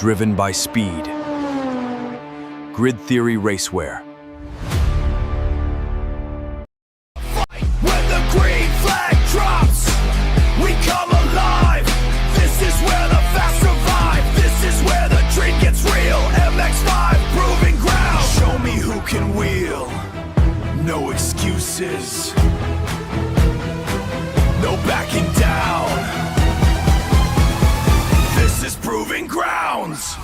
driven by speed. Grid Theory Racewear. When the green flag drops, we come alive. This is where the fast survive. This is where the dream gets real. MX5 proving ground. Show me who can wheel. No excuses. No backing down. This is proving grounds.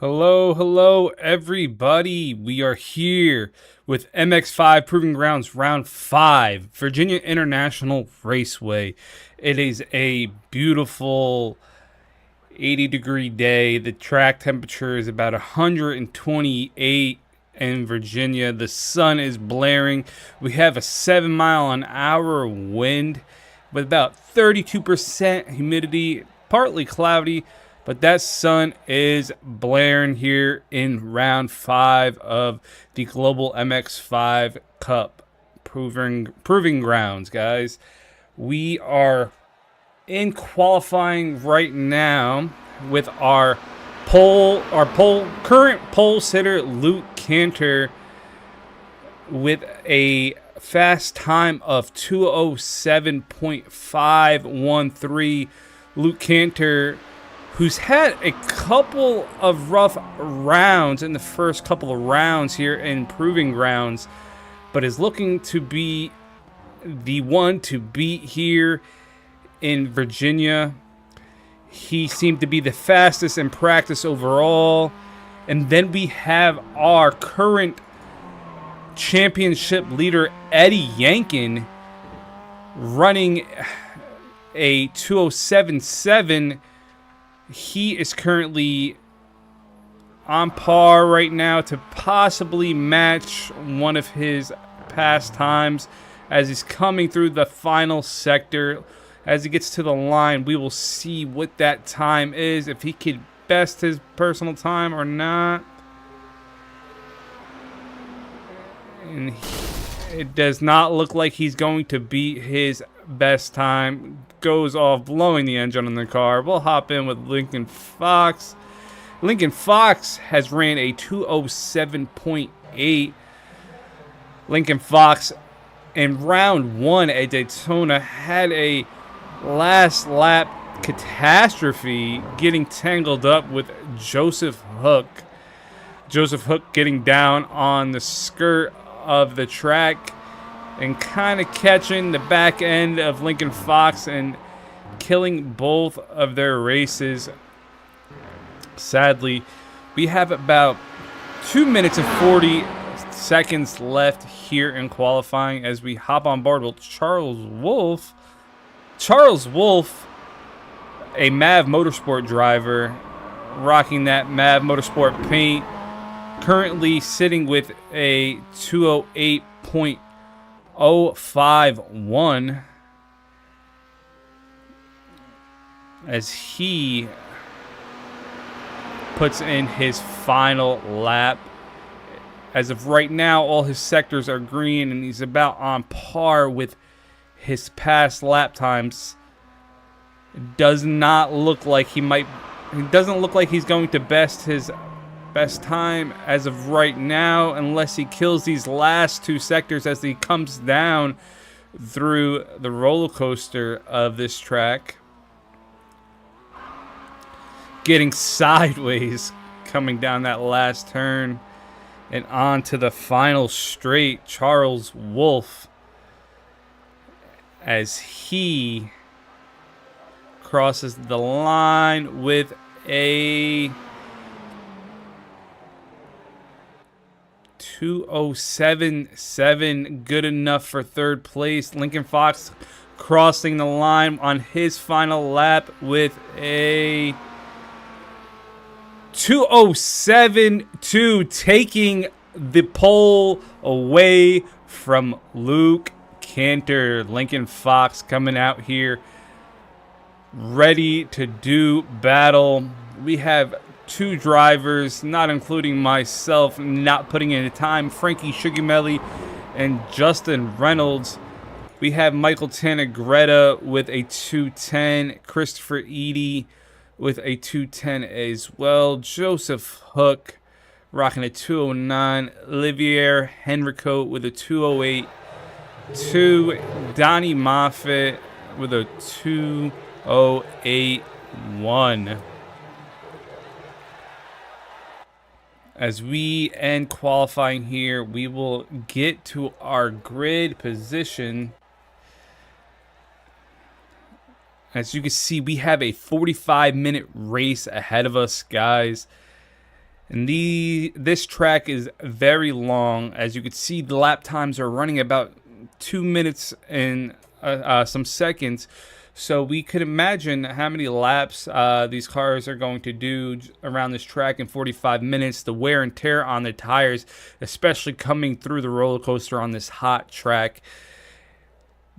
Hello everybody. We are here with MX5 Proving Grounds Round 5, Virginia International Raceway. It is a beautiful 80-degree day. The track temperature is about 128 in Virginia. The sun is blaring. We have a 7-mile-an-hour wind with about 32% humidity, partly cloudy. But that sun is blaring here in round 5 of the Global MX5 Cup Proving Grounds, guys. We are in qualifying right now with our current pole sitter Luke Cantor with a fast time of 2:07.513. Luke Cantor, who's had a couple of rough rounds in the first couple of rounds here in Proving Grounds, but is looking to be the one to beat here in Virginia. He seemed to be the fastest in practice overall. And then we have our current championship leader, Eddie Yankin, running a 2:07.7. He is currently on par right now to possibly match one of his past times as he's coming through the final sector. As he gets to the line, we will see what that time is, if he could best his personal time or not. And it does not look like he's going to beat his best time. Goes off blowing the engine on the car. We'll hop in with Lincoln Fox. Lincoln Fox has ran a 2:07.8. Lincoln Fox in round 1 at Daytona had a last lap catastrophe, getting tangled up with Joseph Hook. Joseph Hook getting down on the skirt of the track and kind of catching the back end of Lincoln Fox and killing both of their races. Sadly, we have about 2 minutes and 40 seconds left here in qualifying as we hop on board with Charles Wolf. Charles Wolf, a MAV Motorsport driver, rocking that MAV Motorsport paint, currently sitting with a 2:08.051 as he puts in his final lap. As of right now, all his sectors are green and he's about on par with his past lap times. It does not look like he doesn't look like he's going to best his best time as of right now, unless he kills these last 2 sectors as he comes down through the roller coaster of this track. Getting sideways, coming down that last turn and on to the final straight. Charles Wolf, as he crosses the line with a 2:07.7, good enough for third place. Lincoln Fox crossing the line on his final lap with a 2:07.2, taking the pole away from Luke Cantor. Lincoln Fox coming out here ready to do battle. We have 2 drivers, not including myself, not putting in a time. Frankie Sugamelli and Justin Reynolds. We have Michael Tannegretta with a 2:10. Christopher Eady with a 210 as well. Joseph Hook rocking a 209. Olivier Henricote with a 208. Donnie Moffitt with a 208.1. As we end qualifying here, we will get to our grid position. As you can see, we have a 45-minute race ahead of us, guys. And this track is very long. As you can see, the lap times are running about 2 minutes and some seconds. So we could imagine how many laps these cars are going to do around this track in 45 minutes. The wear and tear on the tires, especially coming through the roller coaster on this hot track.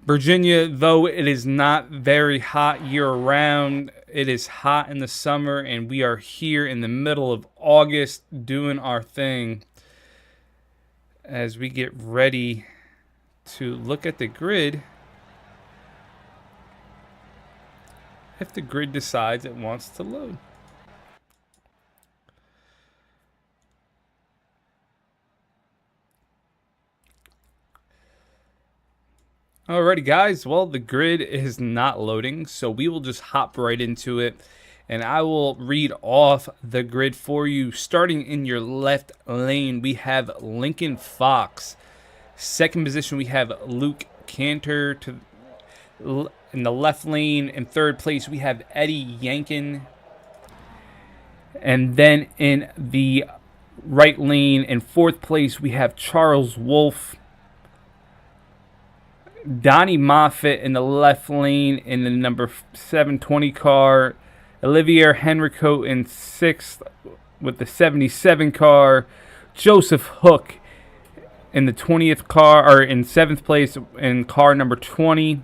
Virginia, though it is not very hot year-round, it is hot in the summer, and we are here in the middle of August doing our thing as we get ready to look at the grid. If the grid decides it wants to load. Alrighty guys, well the grid is not loading, so we will just hop right into it and I will read off the grid for you. Starting in your left lane, we have Lincoln Fox. Second position, we have Luke Cantor. In the left lane, in third place, we have Eddie Yankin. And then in the right lane, in fourth place, we have Charles Wolf. Donnie Moffitt in the left lane in the number 720 car. Olivier Henricote in sixth with the 77 car. Joseph Hook in the 20th car, or in seventh place in car number 20.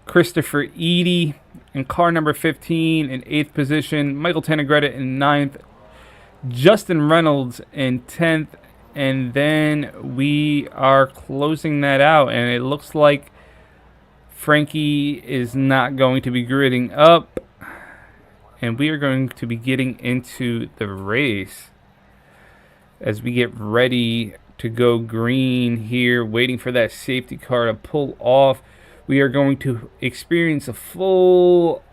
Christopher Eady in car number 15 in 8th position. Michael Tanagretta in 9th. Justin Reynolds in 10th. And then we are closing that out. And it looks like Frankie is not going to be gridding up. And we are going to be getting into the race as we get ready to go green here, waiting for that safety car to pull off. We are going to experience a full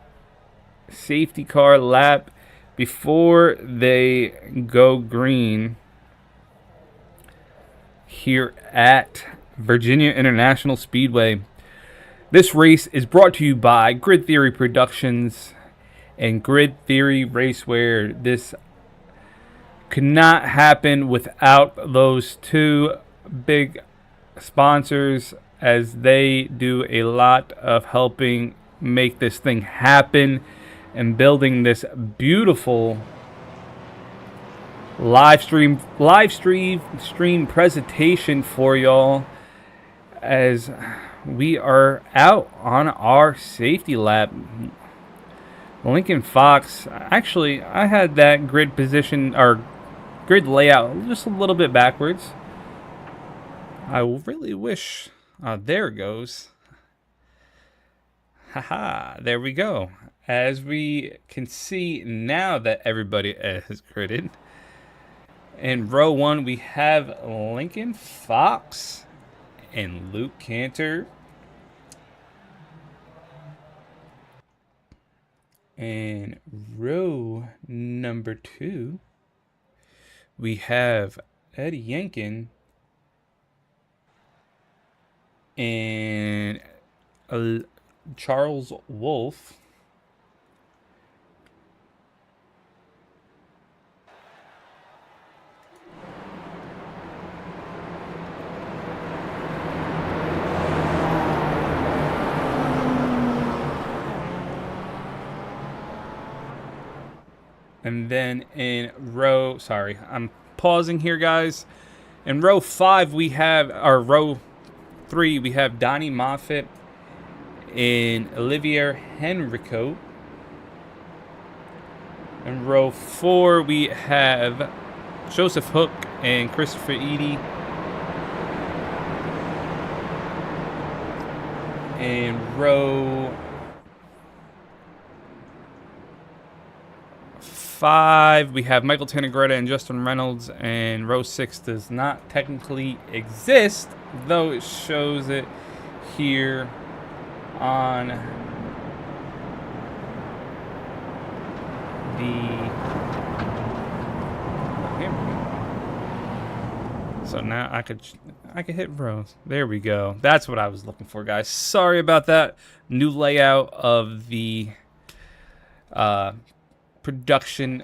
safety car lap before they go green here at Virginia International Speedway. This race is brought to you by Grid Theory Productions and Grid Theory Raceway. This could not happen without those two big sponsors, as they do a lot of helping make this thing happen and building this beautiful live stream presentation for y'all as we are out on our safety lap. Lincoln Fox, actually I had that grid position or grid layout just a little bit backwards. I really wish. There it goes. Haha, there we go. As we can see now that everybody is gridded. In row 1, we have Lincoln Fox and Luke Cantor. And row number 2, we have Eddie Yankin and Charles Wolf. And then in row, sorry, I'm pausing here, guys. In row 5, we have, or row 3, we have Donnie Moffitt and Olivier Henricote. In row 4, we have Joseph Hook and Christopher Eady. In row 5, we have Michael Tannegretta and Justin Reynolds, and row 6 does not technically exist, though it shows it here on so now I could hit rows. There we go. That's what I was looking for, guys. Sorry about that. New layout of the production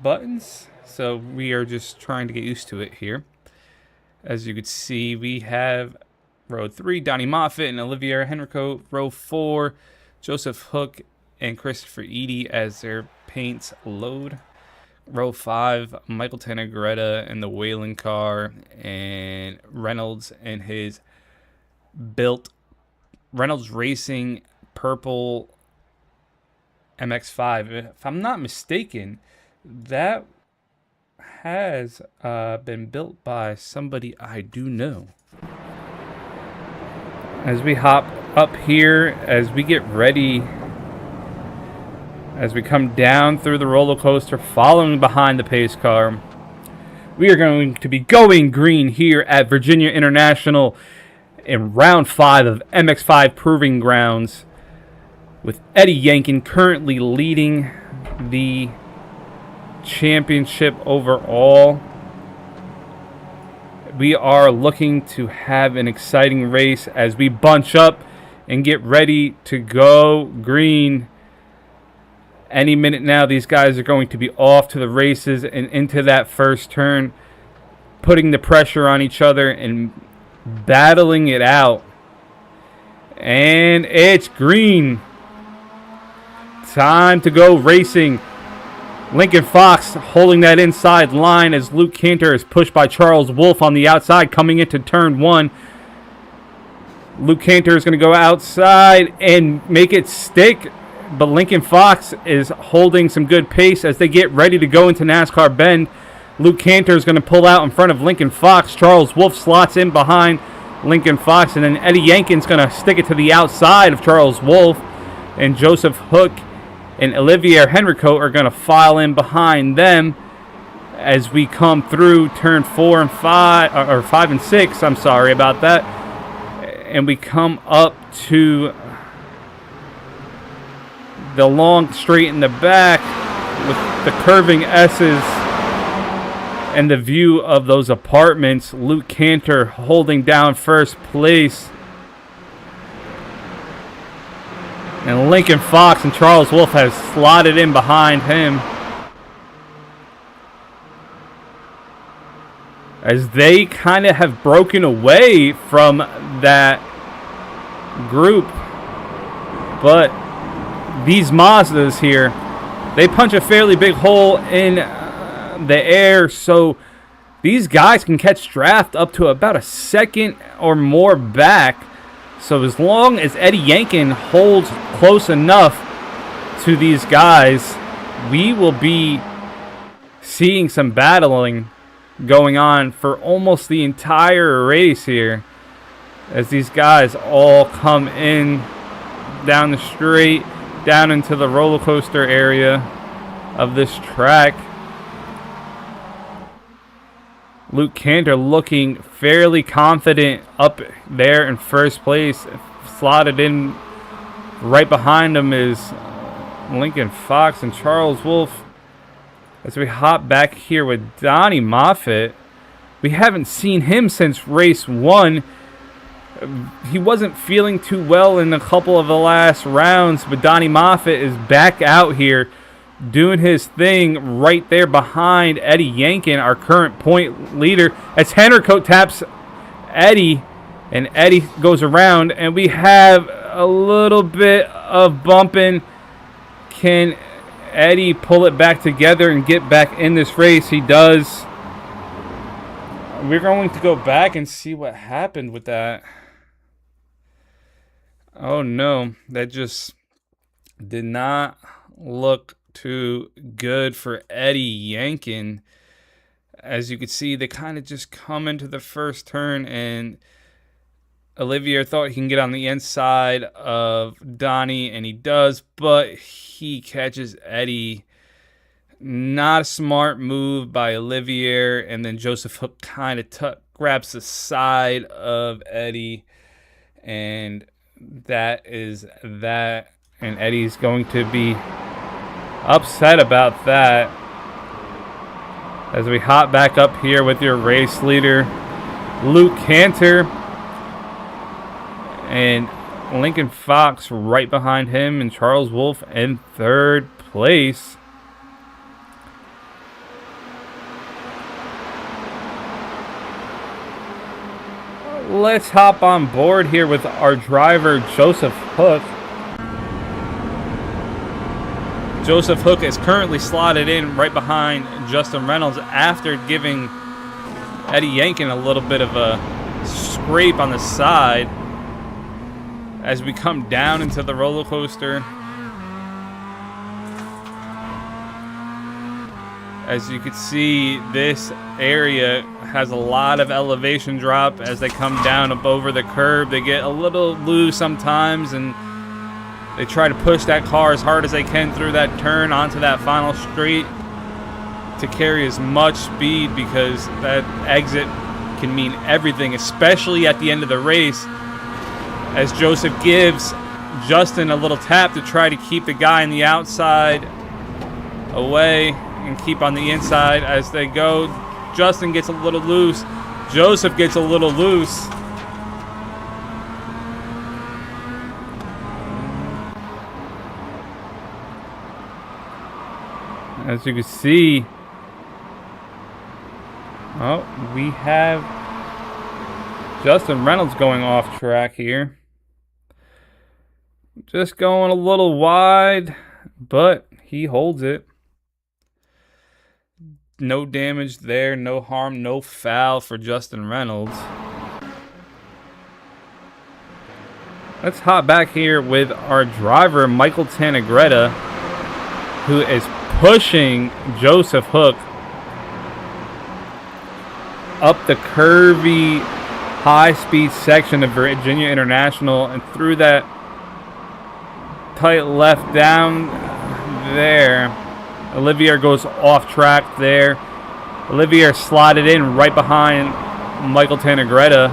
buttons. So we are just trying to get used to it here. As you can see, we have row 3, Donnie Moffitt and Olivier Henrico. Row 4, Joseph Hook and Christopher Eady as their paints load. Row 5, Michael Tannegretta and the Whalen car, and Reynolds and his built Reynolds Racing purple MX5. If I'm not mistaken, that has been built by somebody I do know. As we hop up here, as we get ready, as we come down through the roller coaster, following behind the pace car, we are going to be going green here at Virginia International in round 5 of MX5 Proving Grounds, with Eddie Yankin currently leading the championship overall. We are looking to have an exciting race as we bunch up and get ready to go green. Any minute now, these guys are going to be off to the races and into that first turn, putting the pressure on each other and battling it out. And it's green. Time to go racing. Lincoln Fox holding that inside line as Luke Cantor is pushed by Charles Wolf on the outside coming into turn 1. Luke Cantor is going to go outside and make it stick, but Lincoln Fox is holding some good pace as they get ready to go into NASCAR Bend. Luke Cantor is going to pull out in front of Lincoln Fox. Charles Wolf slots in behind Lincoln Fox, and then Eddie Yankin's going to stick it to the outside of Charles Wolf, and Joseph Hook and Olivier Henrico are going to file in behind them as we come through turn 4 and 5, or 5 and 6. I'm sorry about that. And we come up to the long straight in the back with the curving S's and the view of those apartments. Luke Cantor holding down first place. And Lincoln Fox and Charles Wolf have slotted in behind him as they kind of have broken away from that group. But these Mazdas here, they punch a fairly big hole in the air, so these guys can catch draft up to about a second or more back. So as long as Eddie Yankin holds close enough to these guys, we will be seeing some battling going on for almost the entire race here, as these guys all come in down the straight, down into the roller coaster area of this track. Luke Cantor looking fairly confident up there in first place. Slotted in right behind him is Lincoln Fox and Charles Wolf. As we hop back here with Donnie Moffitt, we haven't seen him since race 1. He wasn't feeling too well in a couple of the last rounds, but Donnie Moffitt is back out here doing his thing right there behind Eddie Yankin, our current point leader, as Henrico taps Eddie, and Eddie goes around, and we have a little bit of bumping. Can Eddie pull it back together and get back in this race? He does. We're going to go back and see what happened with that. Oh no, that just did not look too good for Eddie Yankin. As you can see, they kind of just come into the first turn, and Olivier thought he can get on the inside of Donnie, and he does, but he catches Eddie Not a smart move by Olivier, and then Joseph Hook kind of grabs the side of Eddie, and that is that. And Eddie's going to be upset about that. As we hop back up here with your race leader, Luke Cantor, and Lincoln Fox right behind him, and Charles Wolf in third place. Let's hop on board here with our driver, Joseph Hook. Joseph Hook is currently slotted in right behind Justin Reynolds after giving Eddie Yankin a little bit of a scrape on the side as we come down into the roller coaster. As you can see, this area has a lot of elevation drop as they come down up over the curb. They get a little loose sometimes, and they try to push that car as hard as they can through that turn onto that final straight to carry as much speed, because that exit can mean everything, especially at the end of the race, as Joseph gives Justin a little tap to try to keep the guy on the outside away and keep on the inside as they go. Justin gets a little loose. Joseph gets a little loose. As you can see, we have Justin Reynolds going off track here. Just going a little wide, but he holds it. No damage there, no harm, no foul for Justin Reynolds. Let's hop back here with our driver, Michael Tanagretta, who is pushing Joseph Hook up the curvy, high-speed section of Virginia International and through that tight left down there. Olivier goes off track there. Olivier slotted in right behind Michael Tanagretta.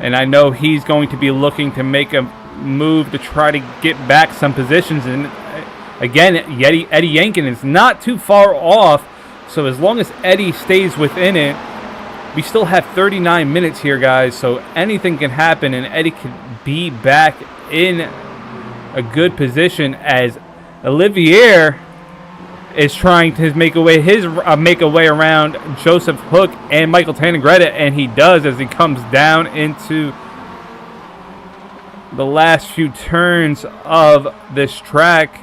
And I know he's going to be looking to make a move to try to get back some positions. And again, Eddie Yankin is not too far off. So as long as Eddie stays within it, we still have 39 minutes here, guys. So anything can happen, and Eddie could be back in a good position as Olivier is trying to make a way around Joseph Hook and Michael Tanagretta, and he does as he comes down into the last few turns of this track.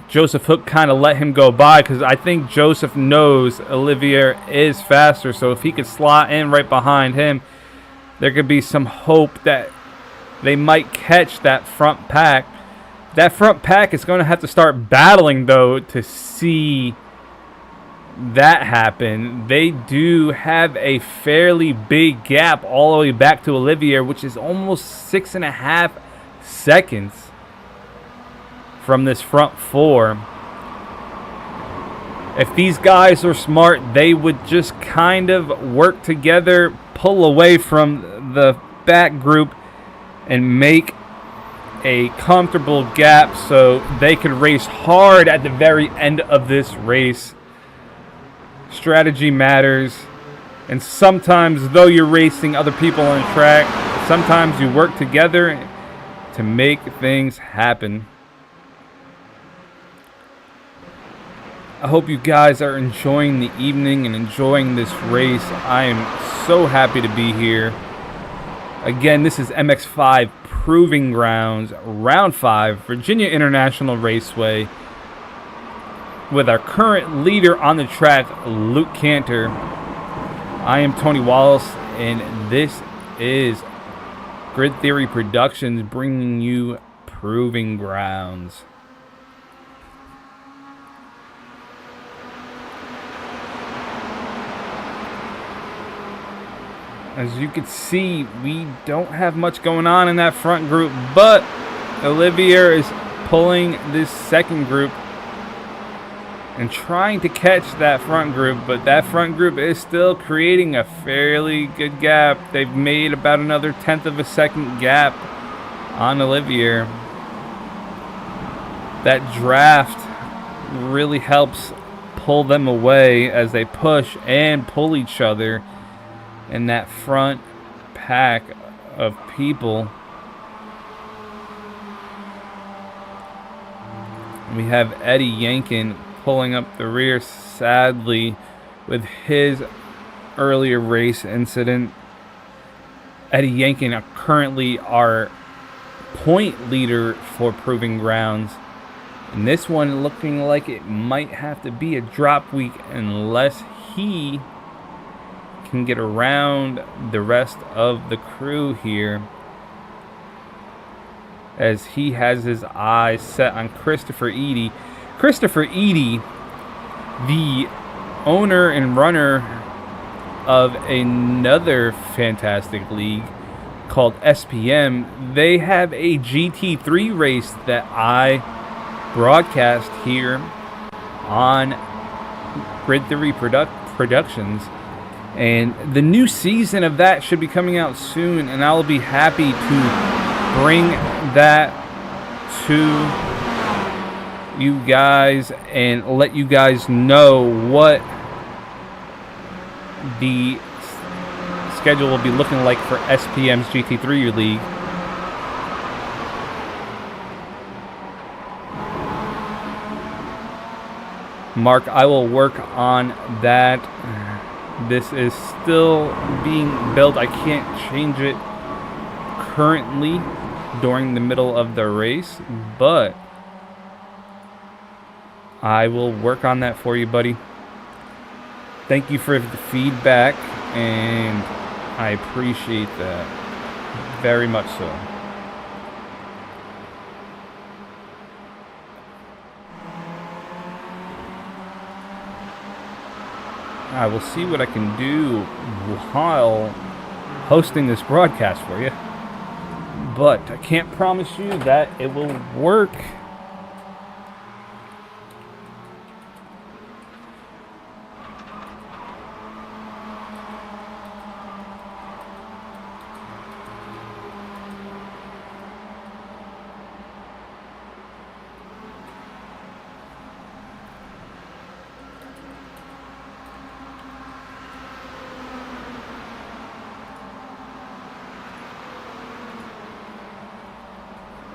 Joseph Hook kind of let him go by because I think Joseph knows Olivier is faster, so if he could slot in right behind him, there could be some hope that they might catch that front pack. That front pack is going to have to start battling, though, to see that happen. They do have a fairly big gap all the way back to Olivier, which is almost 6.5 seconds from this front four. If these guys are smart, they would just kind of work together, pull away from the back group, and make a comfortable gap so they could race hard at the very end of this race. Strategy matters, and sometimes, though you're racing other people on the track, sometimes you work together to make things happen. I hope you guys are enjoying the evening and enjoying this race. I am so happy to be here. Again, this is MX5 Proving Grounds, Round 5, Virginia International Raceway, with our current leader on the track, Luke Cantor. I am Tony Wallace, and this is Grid Theory Productions bringing you Proving Grounds. As you can see, we don't have much going on in that front group, but Olivier is pulling this second group and trying to catch that front group, but that front group is still creating a fairly good gap. They've made about another 1/10 of a second gap on Olivier. That draft really helps pull them away as they push and pull each other in that front pack of people. We have Eddie Yankin pulling up the rear, sadly, with his earlier race incident. Eddie Yankin are currently our point leader for Proving Grounds. And this one looking like it might have to be a drop week unless he can get around the rest of the crew here, as he has his eyes set on Christopher Eady. Christopher Eady, the owner and runner of another fantastic league called SPM, they have a GT3 race that I broadcast here on Grid Theory Productions, and the new season of that should be coming out soon, and I'll be happy to bring that to you guys and let you guys know what the schedule will be looking like for SPM's GT3 league. Mark, I will work on that. This is still being built. I can't change it currently during the middle of the race, but I will work on that for you, buddy. Thank you for the feedback, and I appreciate that very much so. I will see what I can do while hosting this broadcast for you, but I can't promise you that it will work.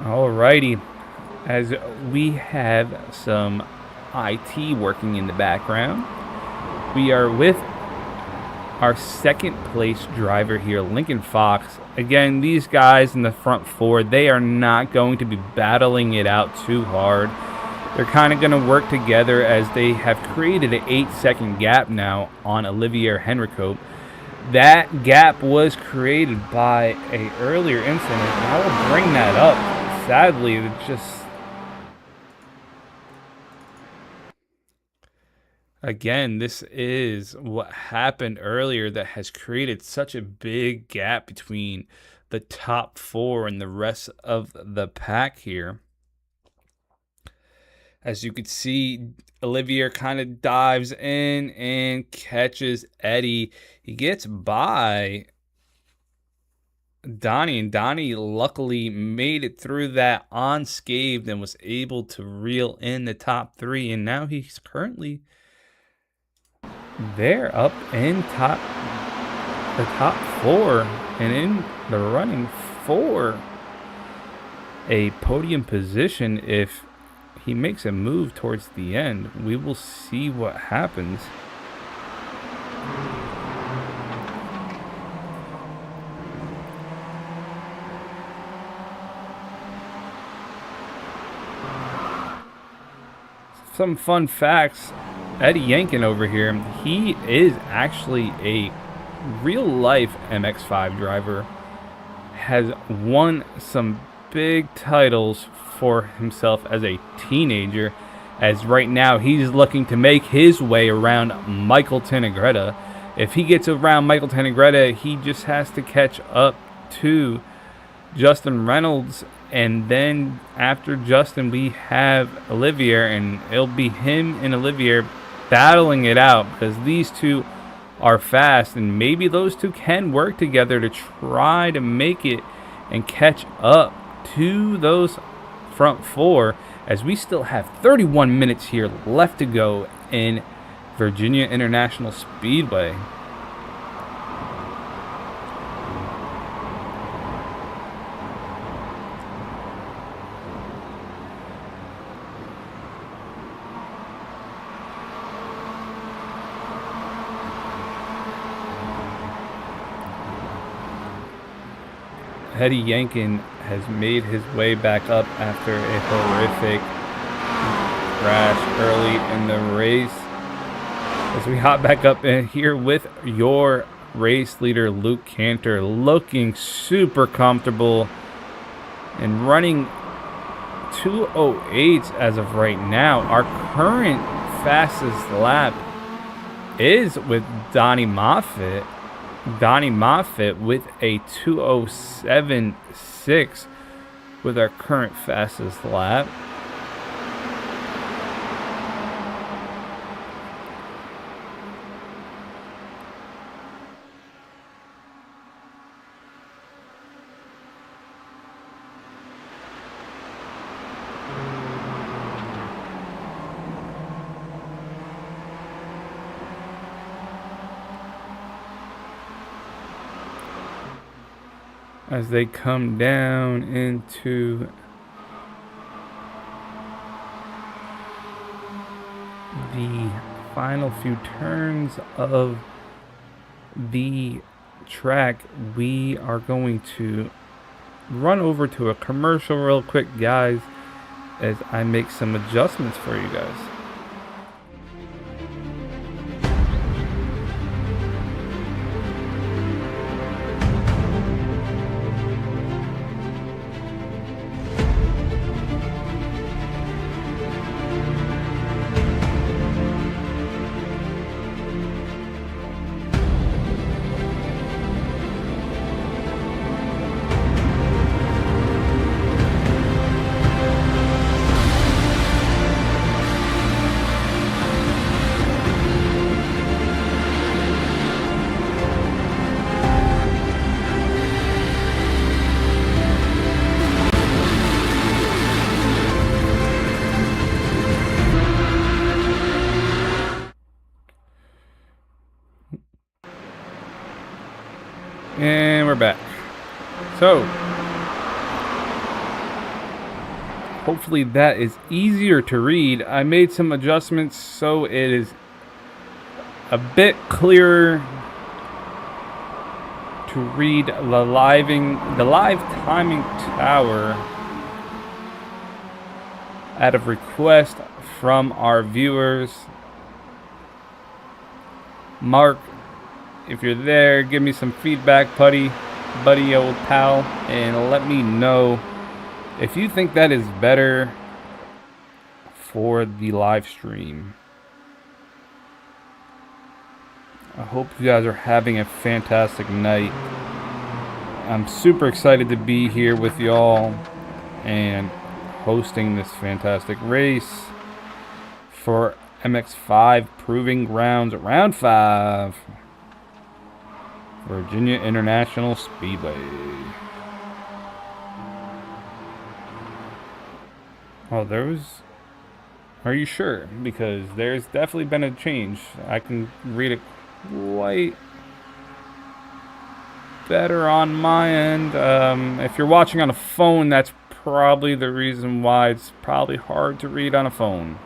Alrighty, as we have some IT working in the background, we are with our second place driver here, Lincoln Fox. Again, these guys in the front four, they are not going to be battling it out too hard. They're kind of going to work together as they have created an 8-second gap now on Olivier Henricote. That gap was created by an earlier incident, and I will bring that up. Sadly, it just... Again, this is what happened earlier that has created such a big gap between the top four and the rest of the pack here. As you can see, Olivier kind of dives in and catches Eddie. He gets by Donnie, and Donnie luckily made it through that unscathed and was able to reel in the top three, and now he's currently there up in the top four and in the running for a podium position. If he makes a move towards the end, we will see what happens. Some fun facts. Eddie Yankin over here, he is actually a real-life MX5 driver. Has won some big titles for himself as a teenager, as right now he's looking to make his way around Michael Tenegretta. If he gets around Michael Tenegretta, he just has to catch up to Justin Reynolds And then after Justin, we have Olivier, and it'll be him and Olivier battling it out because these two are fast, and maybe those two can work together to try to make it and catch up to those front four, as we still have 31 minutes here left to go in Virginia International Speedway. Hetty Yankin has made his way back up after a horrific crash early in the race. As we hop back up in here with your race leader, Luke Cantor, looking super comfortable and running 2:08 as of right now. Our current fastest lap is with Donnie Moffitt. Donnie Moffitt with a 2:07.6 with our current fastest lap. As they come down into the final few turns of the track, we are going to run over to a commercial real quick, guys, as I make some adjustments for you guys. And we're back. So, hopefully that is easier to read. I made some adjustments so it is a bit clearer to read the live timing tower out of request from our viewers. Mark, if you're there, give me some feedback, buddy, old pal, and let me know if you think that is better for the live stream. I hope you guys are having a fantastic night. I'm super excited to be here with y'all and hosting this fantastic race for MX5 Proving Grounds Round 5. Virginia International Speedway. Oh, are you sure? Because there's definitely been a change. I can read it quite better on my end. If you're watching on a phone, that's probably the reason why it's probably hard to read on a phone.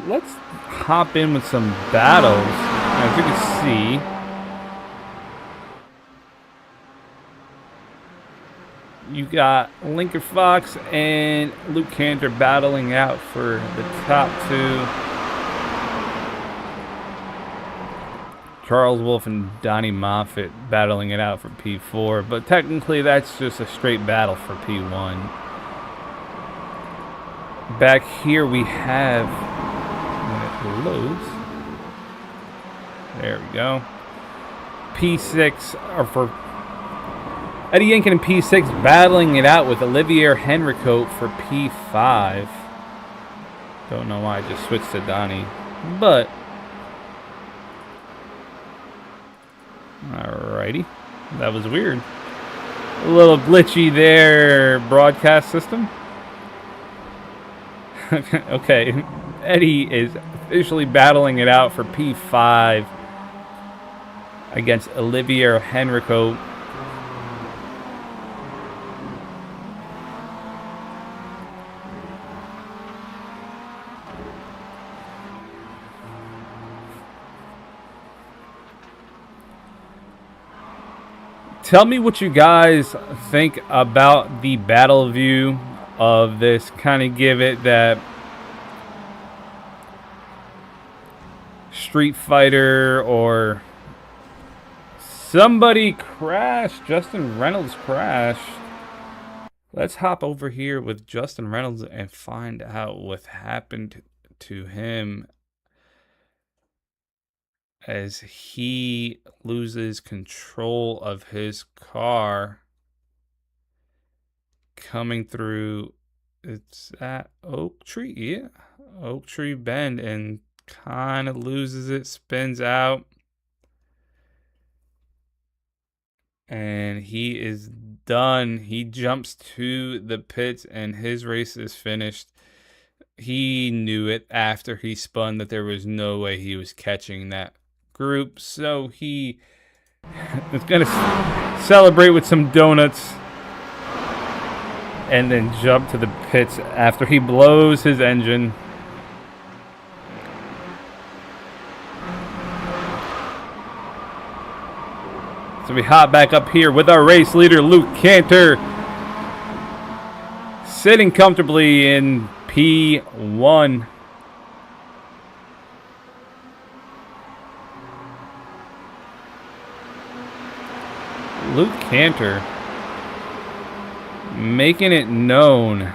Let's hop in with some battles. As you can see, you got Lincoln Fox and Luke Cantor battling out for the top 2. Charles Wolf and Donnie Moffitt battling it out for P4, but technically that's just a straight battle for P1. Back here we have, when it loads, there we go, P6, or for Eddie Yankin and P6 battling it out with Olivier Henricote for P5. Don't know why I just switched to Donnie, but alrighty, that was weird. A little glitchy there, broadcast system. Okay, Eddie is officially battling it out for P5 against Olivier Henricote. Tell me what you guys think about the battle view of this. Kind of give it that Street Fighter, or somebody crashed. Justin Reynolds crashed. Let's hop over here with Justin Reynolds and find out what happened to him as he loses control of his car coming through, it's at Oak Tree, yeah, Oak Tree Bend, and kind of loses it, spins out, and he is done. He jumps to the pits and his race is finished. He knew it after he spun that there was no way he was catching that group, so he is going to celebrate with some donuts and then jump to the pits after he blows his engine. So we hop back up here with our race leader, Luke Cantor, sitting comfortably in P1. Luke Cantor making it known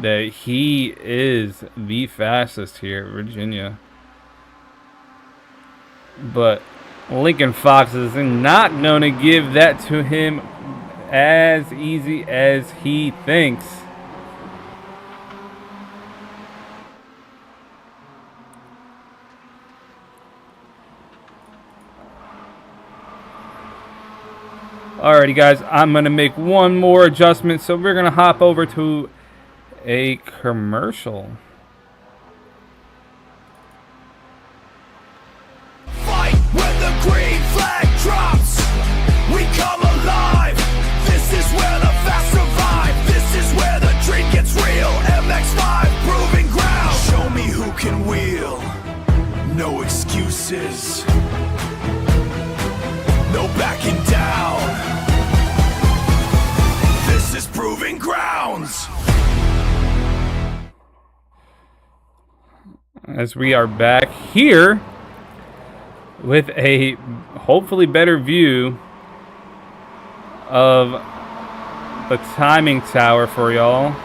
that he is the fastest here at Virginia. But Lincoln Fox is not going to give that to him as easy as he thinks. Alrighty guys, I'm going to make one more adjustment, so we're going to hop over to a commercial. Fight when the green flag drops. We come alive. This is where the fast survive. This is where the dream gets real. MX5 proving ground. Show me who can wheel. No excuses. No backing down. This is proving grounds. As we are back here with a hopefully better view of the timing tower for y'all.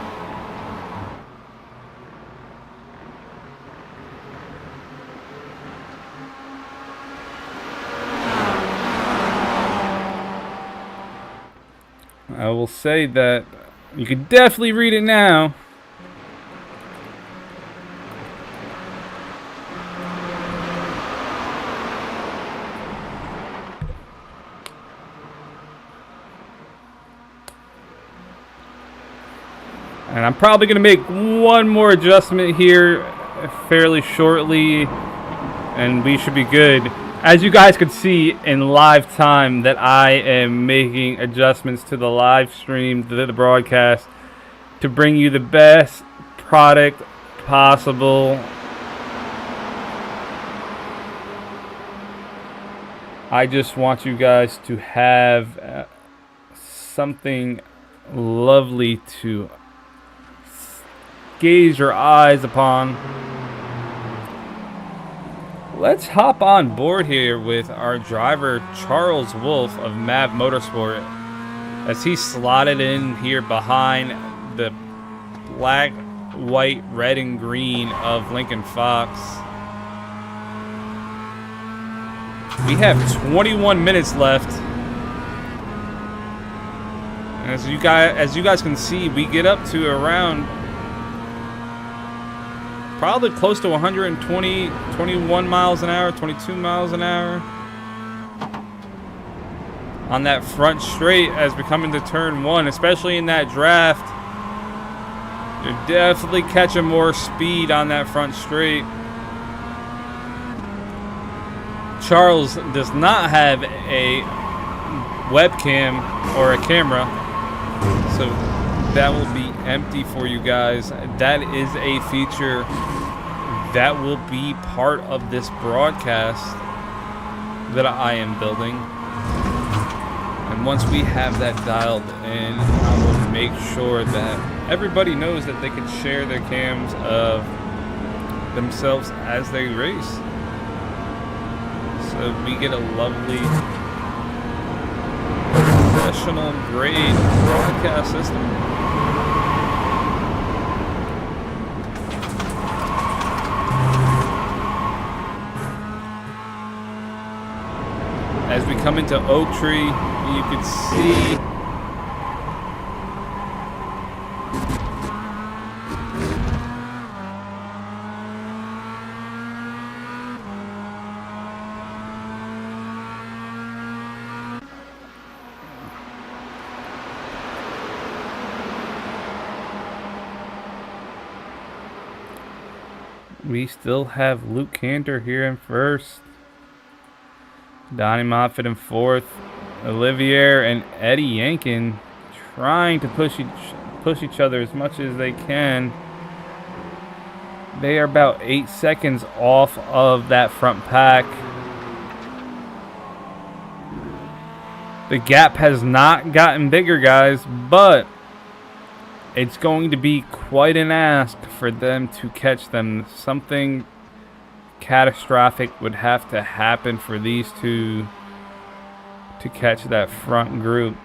I will say that you can definitely read it now. And I'm probably going to make one more adjustment here fairly shortly, and we should be good. As you guys can see in live time that I am making adjustments to the live stream, to the broadcast, to bring you the best product possible. I just want you guys to have something lovely to gaze your eyes upon. Let's hop on board here with our driver Charles Wolf of Mav Motorsport as he slotted in here behind the black, white, red, and green of Lincoln Fox. We have 21 minutes left. And as you guys can see, we get up to around probably close to 120, 21 miles an hour, 22 miles an hour on that front straight as we come into turn 1, especially in that draft. You're definitely catching more speed on that front straight. Charles does not have a webcam or a camera, so that will be empty for you guys. That is a feature that will be part of this broadcast that I am building. And once we have that dialed in, I will make sure that everybody knows that they can share their cams of themselves as they race. So we get a lovely professional grade broadcast system. As we come into Oak Tree, you can see we still have Luke Cantor here in first. Donnie Moffitt in fourth. Olivier and Eddie Yankin trying to push each other as much as they can. They are about 8 seconds off of that front pack. The gap has not gotten bigger, guys, but it's going to be quite an ask for them to catch them. Something catastrophic would have to happen for these two to catch that front group.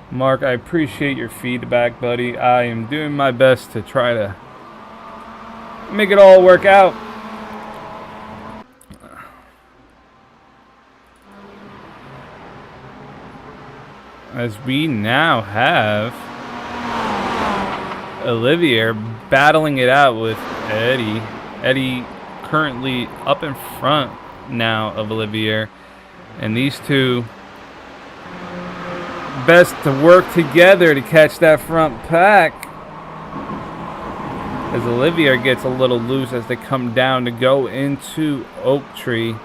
Mark, I appreciate your feedback, buddy. I am doing my best to try to make it all work out. As we now have Olivier battling it out with Eddie. Eddie currently up in front now of Olivier. And these two best to work together to catch that front pack. As Olivier gets a little loose as they come down to go into Oak Tree.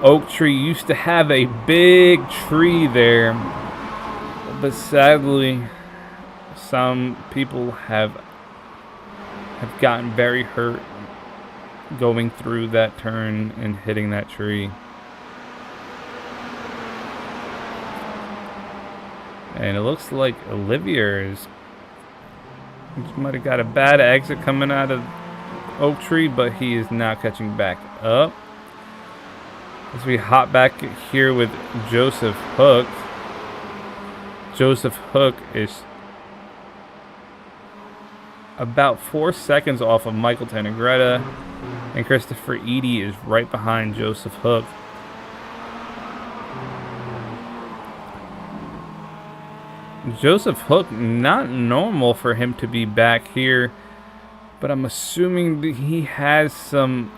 Oak Tree used to have a big tree there, but sadly some people have gotten very hurt going through that turn and hitting that tree. And it looks like Olivier might have got a bad exit coming out of Oak Tree, but he is now catching back up. As we hop back here with Joseph Hook. Joseph Hook is about 4 seconds off of Michael Tanagretta, and Christopher Eady is right behind Joseph Hook. Joseph Hook, not normal for him to be back here, but I'm assuming that he has some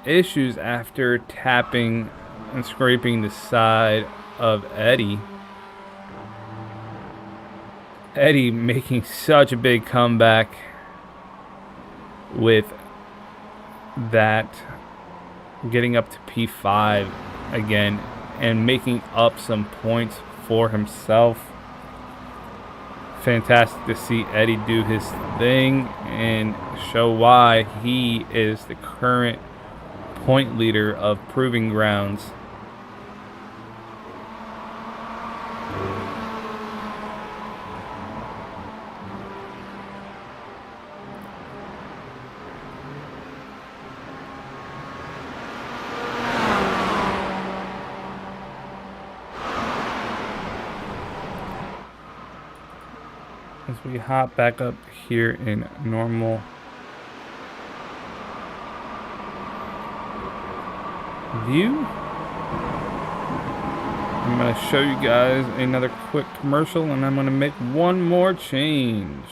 issues after tapping and scraping the side of Eddie. Eddie making such a big comeback with that, getting up to P5 again and making up some points for himself. Fantastic to see Eddie do his thing and show why he is the current point leader of Proving Grounds. As we hop back up here in normal view, I'm going to show you guys another quick commercial, and I'm going to make one more change.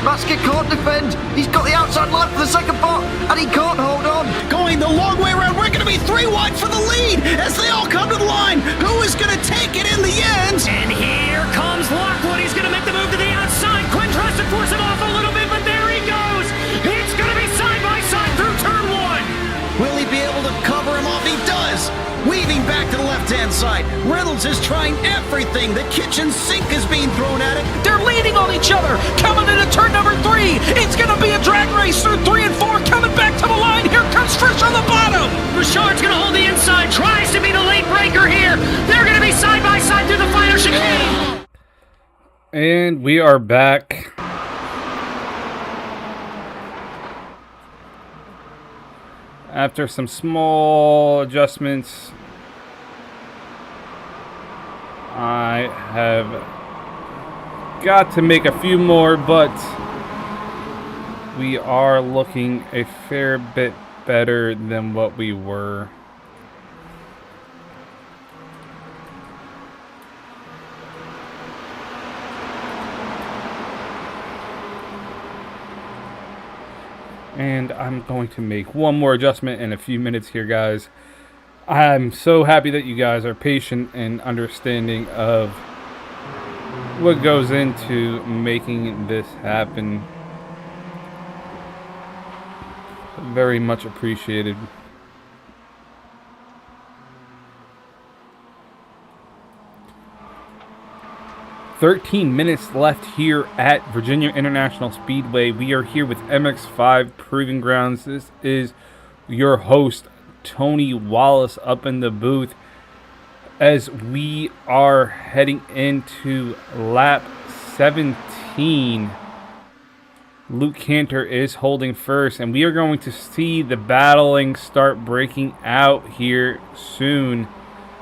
Masker can't defend. He's got the outside line for the second part, and he can't hold on. Going the long way around. We're going to be 3 wide for the lead as they all come to the line. Who is going to take it in the end? And here comes Lockwood. He's going to make the move to the outside. Quinn tries to force him off a little bit, but there he goes. It's going to be side by side through turn 1. Will he be able to cover him off? He does. Weaving back to the left-hand side. Reynolds is trying everything. The kitchen sink is being thrown at it. They're leaning on each other. Coming into turn number 3. It's going to be a drag race through 3 and 4. Coming back to the line. Here comes Frisch on the bottom. Richard's going to hold the inside. Tries to be the late breaker here. They're going to be side by side through the final chicane. And we are back. After some small adjustments, I have got to make a few more, but we are looking a fair bit better than what we were. And I'm going to make one more adjustment in a few minutes here, guys. I'm so happy that you guys are patient and understanding of what goes into making this happen. Very much appreciated. "13 minutes left here at Virginia International Speedway. We are here with MX5 Proving Grounds. This is your host, Tony Wallace, up in the booth as we are heading into lap 17. Luke Cantor is holding first, and we are going to see the battling start breaking out here soon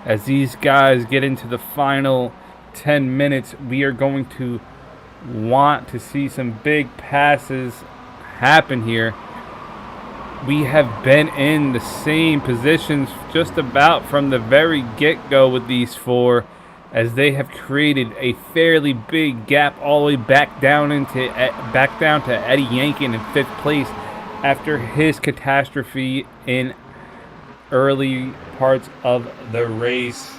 as these guys get into the final 10 minutes. We are going to want to see some big passes happen here. We have been in the same positions just about from the very get-go with these four, as they have created a fairly big gap all the way back down to Eddie Yankin in 5th place after his catastrophe in early parts of the race,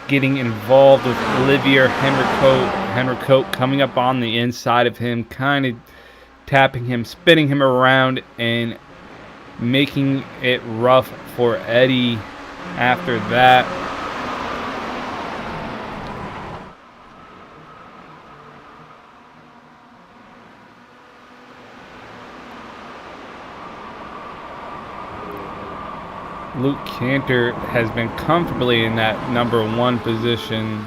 getting involved with Olivier Henricote coming up on the inside of him, kind of tapping him, spinning him around, and making it rough for Eddie after that. Luke Cantor has been comfortably in that #1 position.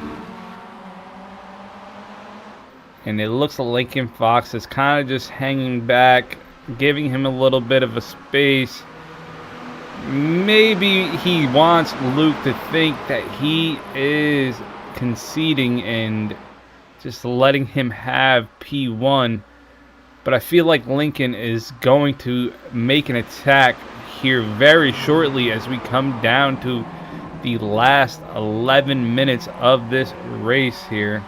And it looks like Lincoln Fox is kind of just hanging back, giving him a little bit of a space. Maybe he wants Luke to think that he is conceding and just letting him have P1. But I feel like Lincoln is going to make an attack here very shortly as we come down to the last 11 minutes of this race here.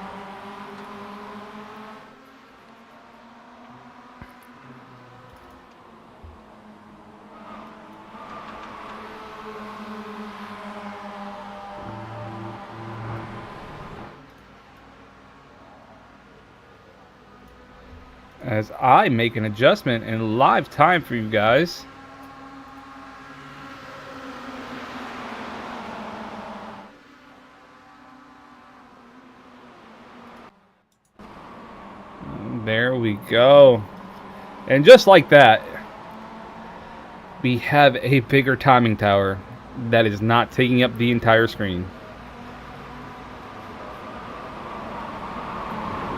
As I make an adjustment in live time for you guys. There we go. And just like that, we have a bigger timing tower that is not taking up the entire screen.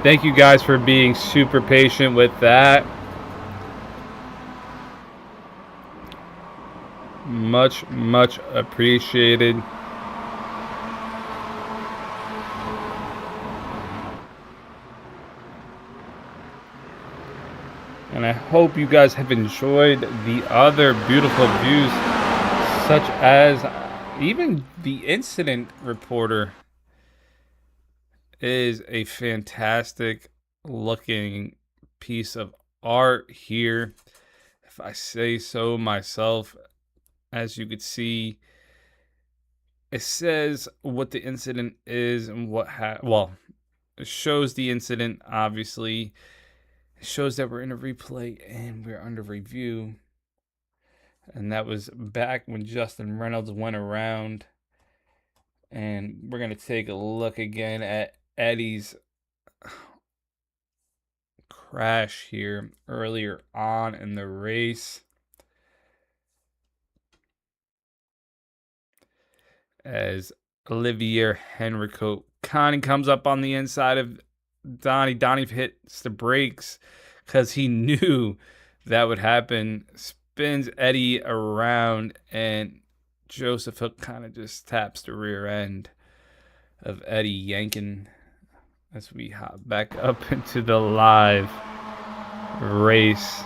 Thank you guys for being super patient with that. Much, much appreciated. And I hope you guys have enjoyed the other beautiful views, such as even the incident reporter is a fantastic looking piece of art here, if I say so myself. As you could see, it says what the incident is and what well, it shows the incident, obviously. It shows that we're in a replay and we're under review. And that was back when Justin Reynolds went around. And we're going to take a look again at Eddie's crash here earlier on in the race. As Olivier Henrico kind of comes up on the inside of Donnie. Donnie hits the brakes because he knew that would happen. Spins Eddie around, and Joseph Hook kind of just taps the rear end of Eddie, yanking as we hop back up into the live race.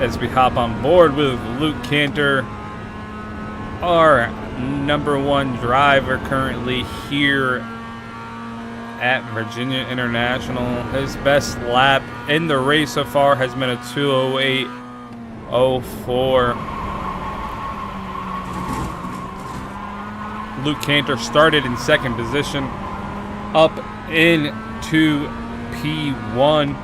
As we hop on board with Luke Cantor, our #1 driver currently here at Virginia International. His best lap in the race so far has been a 2:08.04. Luke Cantor started in second position, up into P1.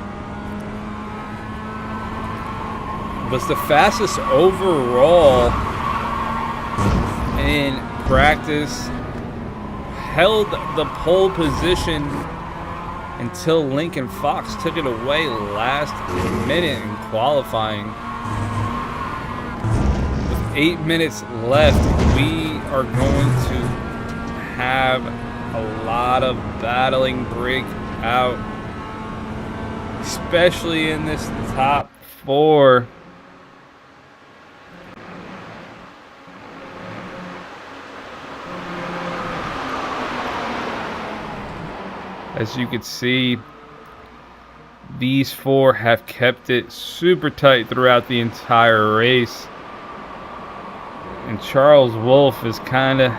Was the fastest overall in practice. Held the pole position until Lincoln Fox took it away last minute in qualifying. With 8 minutes left, we are going to have a lot of battling break out, especially in this top 4. As you can see, these 4 have kept it super tight throughout the entire race. And Charles Wolf is kind of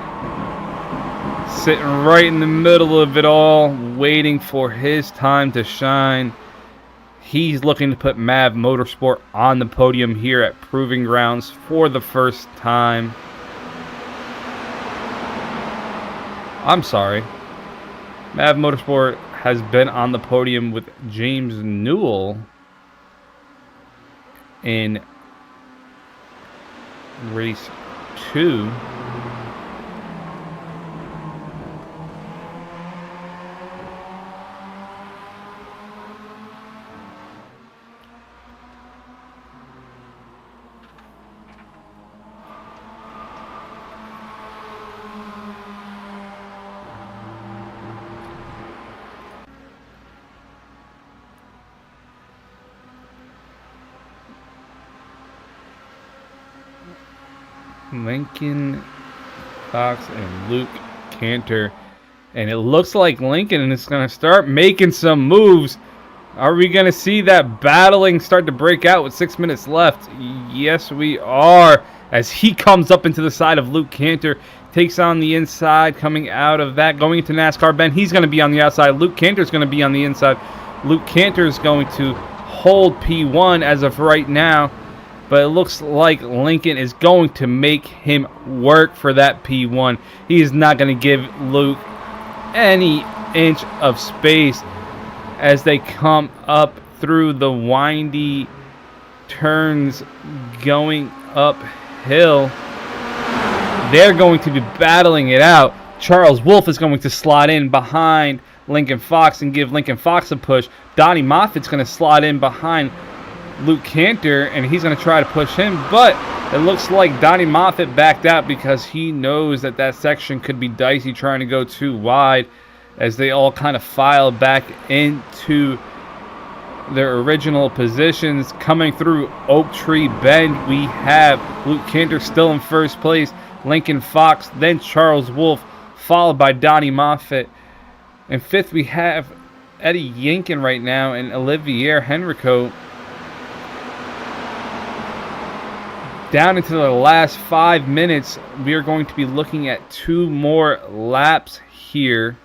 sitting right in the middle of it all, waiting for his time to shine. He's looking to put MAV Motorsport on the podium here at Proving Grounds for the first time. I'm sorry. MAV Motorsport has been on the podium with James Newell in race 2. Lincoln Fox and Luke Cantor, and it looks like Lincoln is going to start making some moves. Are we going to see that battling start to break out with 6 minutes left? Yes, we are, as he comes up into the side of Luke Cantor, takes on the inside, coming out of that, going into NASCAR Bend. He's going to be on the outside. Luke Cantor is going to be on the inside. Luke Cantor is going to hold P1 as of right now. But it looks like Lincoln is going to make him work for that P1. He is not going to give Luke any inch of space as they come up through the windy turns going uphill. They're going to be battling it out. Charles Wolfe is going to slot in behind Lincoln Fox and give Lincoln Fox a push. Donnie Moffitt's going to slot in behind Luke Cantor, and he's going to try to push him, but it looks like Donnie Moffitt backed out because he knows that that section could be dicey trying to go too wide, as they all kind of file back into their original positions. Coming through Oak Tree Bend, we have Luke Cantor still in first place, Lincoln Fox, then Charles Wolfe, followed by Donnie Moffitt. In fifth, we have Eddie Yinkin right now and Olivier Henrico. Down into the last 5 minutes, we are going to be looking at 2 more laps here.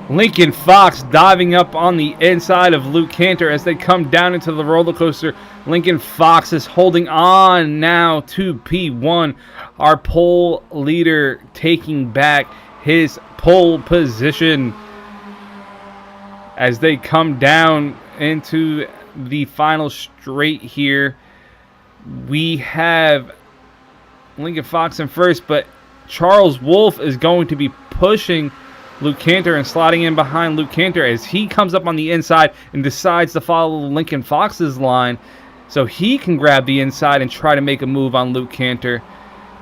Lincoln Fox diving up on the inside of Luke Cantor as they come down into the roller coaster. Lincoln Fox is holding on now to P1. Our pole leader taking back his pole position as they come down into the final straight here. We have Lincoln Fox in first, but Charles Wolfe is going to be pushing Luke Cantor and slotting in behind Luke Cantor as he comes up on the inside and decides to follow Lincoln Fox's line so he can grab the inside and try to make a move on Luke Cantor.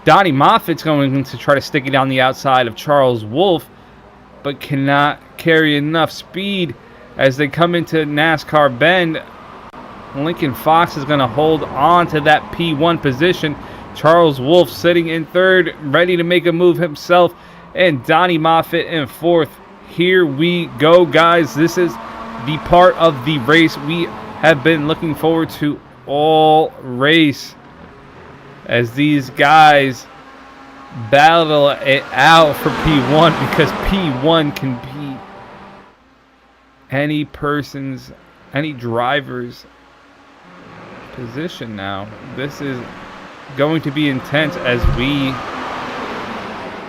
Donnie Moffitt's going to try to stick it on the outside of Charles Wolfe, but cannot carry enough speed. As they come into NASCAR Bend, Lincoln Fox is going to hold on to that P1 position. Charles Wolfe sitting in third, ready to make a move himself, and Donnie Moffitt in fourth. Here we go, guys. This is the part of the race we have been looking forward to all race, as these guys battle it out for P1, because P1 can be any driver's position now. This is going to be intense as we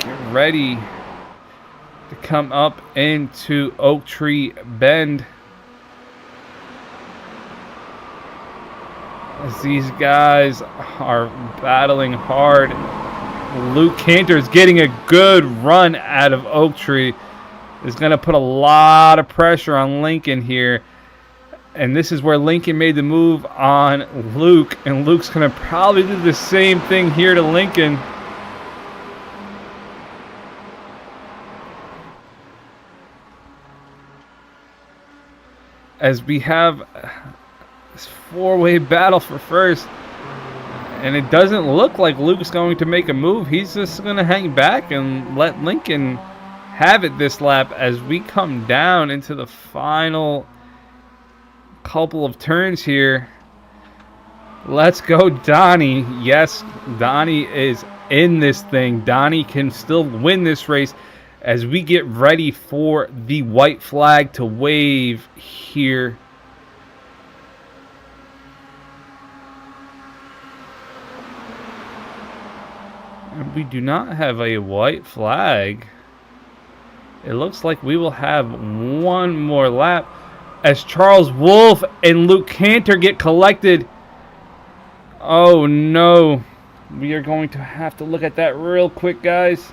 get ready to come up into Oak Tree Bend, as these guys are battling hard. Luke Cantor is getting a good run out of Oak Tree. Is going to put a lot of pressure on Lincoln here. And this is where Lincoln made the move on Luke. And Luke's going to probably do the same thing here to Lincoln. As we have this 4-way battle for first. And it doesn't look like Luke's going to make a move. He's just going to hang back and let Lincoln have it this lap as we come down into the final couple of turns here. Let's go, Donnie. Yes, Donnie is in this thing. Donnie can still win this race as we get ready for the white flag to wave here. we do not have a white flag. It looks like we will have one more lap as Charles Wolf and Luke Cantor get collected. Oh no. We are going to have to look at that real quick, guys.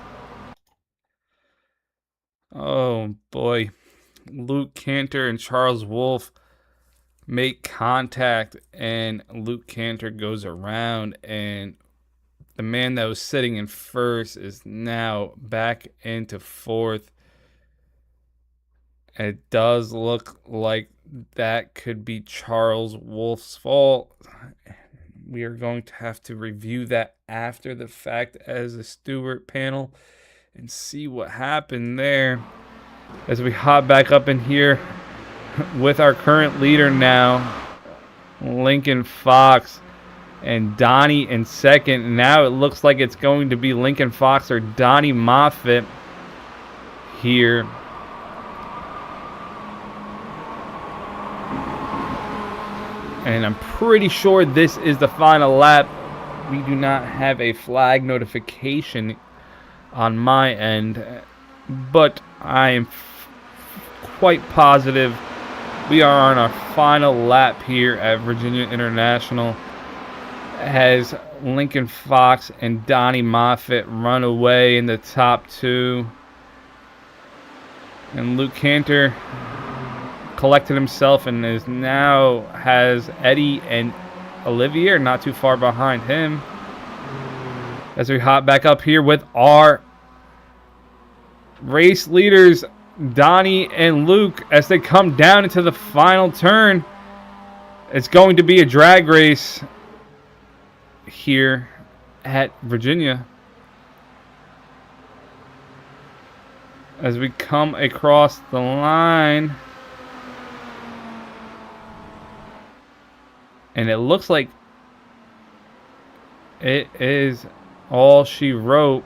Oh boy. Luke Cantor and Charles Wolf make contact, and Luke Cantor goes around, and the man that was sitting in first is now back into fourth. It does look like that could be Charles Wolf's fault. We are going to have to review that after the fact as a steward panel and see what happened there. As we hop back up in here with our current leader now, Lincoln Fox, and Donnie in second. Now it looks like it's going to be Lincoln Fox or Donnie Moffitt here. And I'm pretty sure this is the final lap. We do not have a flag notification on my end, but I am quite positive we are on our final lap here at Virginia International as Lincoln Fox and Donnie Moffitt run away in the top two. And Luke Cantor collected himself and is now has Eddie and Olivier not too far behind him. As we hop back up here with our race leaders, Donnie and Luke, as they come down into the final turn. It's going to be a drag race here at Virginia. As we come across the line. And it looks like it is all she wrote.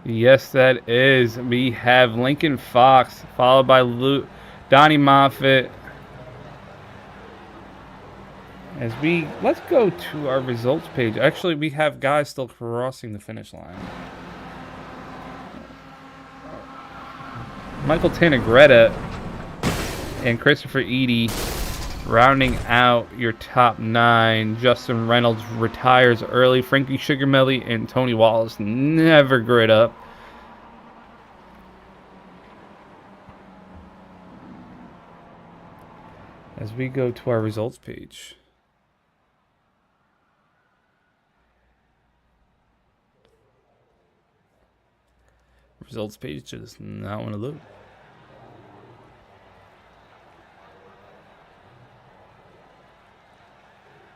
Yes, that is. We have Lincoln Fox, followed by Donnie Moffitt. Let's go to our results page. Actually, we have guys still crossing the finish line. Michael Tanagretta and Christopher Eady rounding out your top 9. Justin Reynolds retires early. Frankie Sugarmelly and Tony Wallace never grid up. As we go to our results page. Results page does not want to load.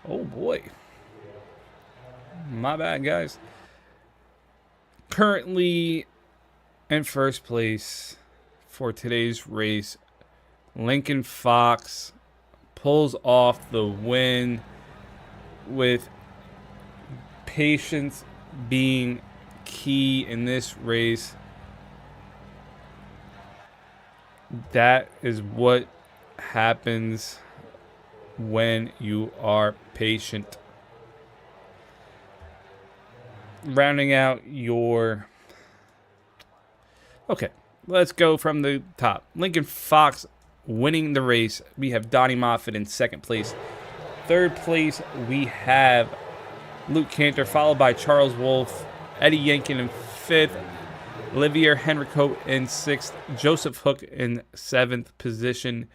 Oh boy. My bad, guys. Currently in first place for today's race, Lincoln Fox pulls off the win, with patience being key in this race. That is what happens when you are patient. Rounding out your... Okay, let's go from the top. Lincoln Fox winning the race. We have Donnie Moffitt in second place. Third place, we have Luke Cantor, followed by Charles Wolf, Eddie Yankin in fifth, Olivier Henrico in sixth, Joseph Hook in seventh position,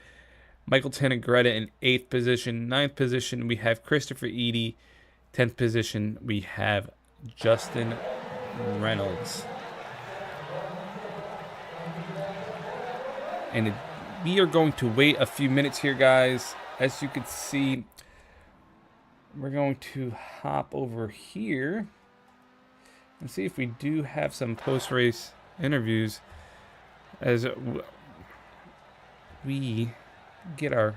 Michael Tanagretta in eighth position. Ninth position, we have Christopher Eady. 10th position, we have Justin Reynolds. And we are going to wait a few minutes here, guys. As you can see, we're going to hop over here and see if we do have some post-race interviews as we get our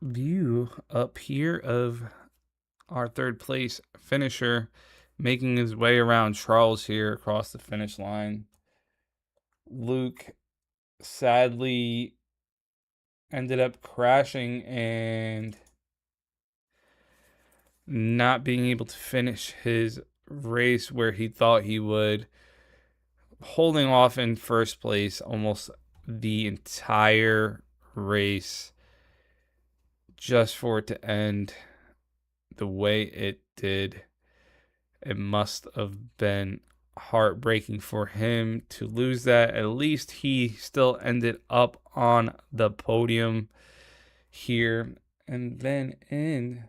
view up here of our third place finisher making his way around Charles here across the finish line. Luke sadly ended up crashing and not being able to finish his race where he thought he would, holding off in first place almost the entire race just for it to end the way it did. It must have been heartbreaking for him to lose that. At least he still ended up on the podium here. And then in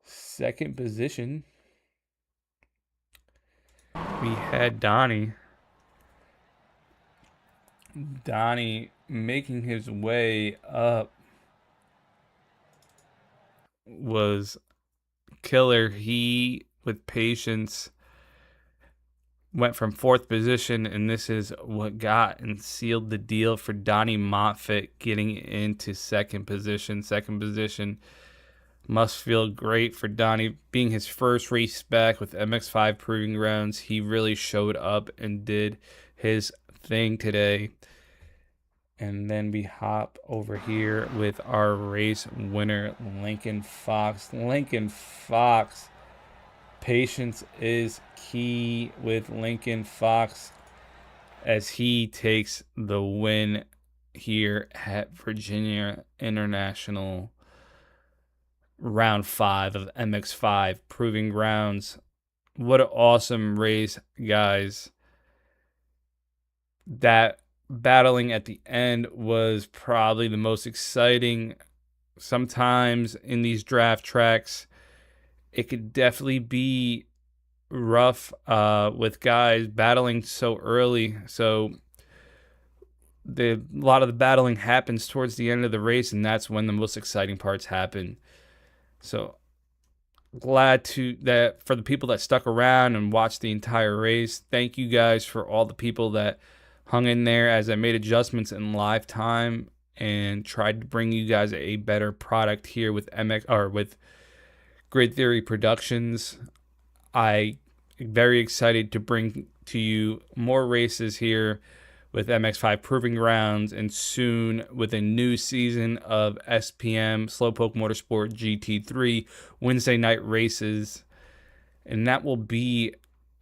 second position, we had Donnie. Donnie making his way up was killer. He, with patience, went from fourth position, and this is what got and sealed the deal for Donnie Moffett getting into second position. Second position must feel great for Donnie. Being his first race back with MX5 Proving Grounds, he really showed up and did his thing today. And then we hop over here with our race winner, Lincoln Fox. Lincoln Fox, patience is key with Lincoln Fox as he takes the win here at Virginia International round 5 of MX5 Proving Grounds. What an awesome race, guys. That battling at the end was probably the most exciting. Sometimes in these draft tracks, it could definitely be rough with guys battling so early. So a lot of the battling happens towards the end of the race, and that's when the most exciting parts happen. So glad that for the people that stuck around and watched the entire race. Thank you guys for all the people that hung in there as I made adjustments in live time and tried to bring you guys a better product here with with Grid Theory Productions. I am very excited to bring to you more races here with MX5 Proving Grounds, and soon with a new season of SPM Slowpoke Motorsport GT3 Wednesday night races. And that will be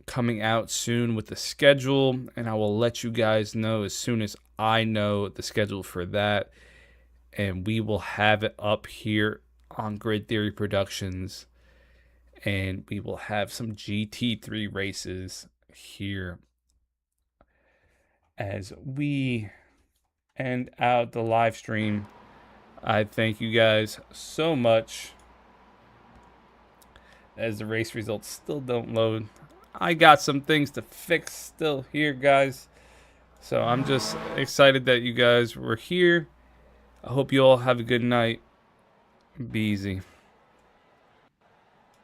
coming out soon with the schedule, and I will let you guys know as soon as I know the schedule for that. And we will have it up here on Grid Theory Productions, and we will have some GT3 races here as we end out the live stream. I thank you guys so much. As the race results still don't load, I got some things to fix still here, guys. So I'm just excited that you guys were here. I hope you all have a good night. Be easy.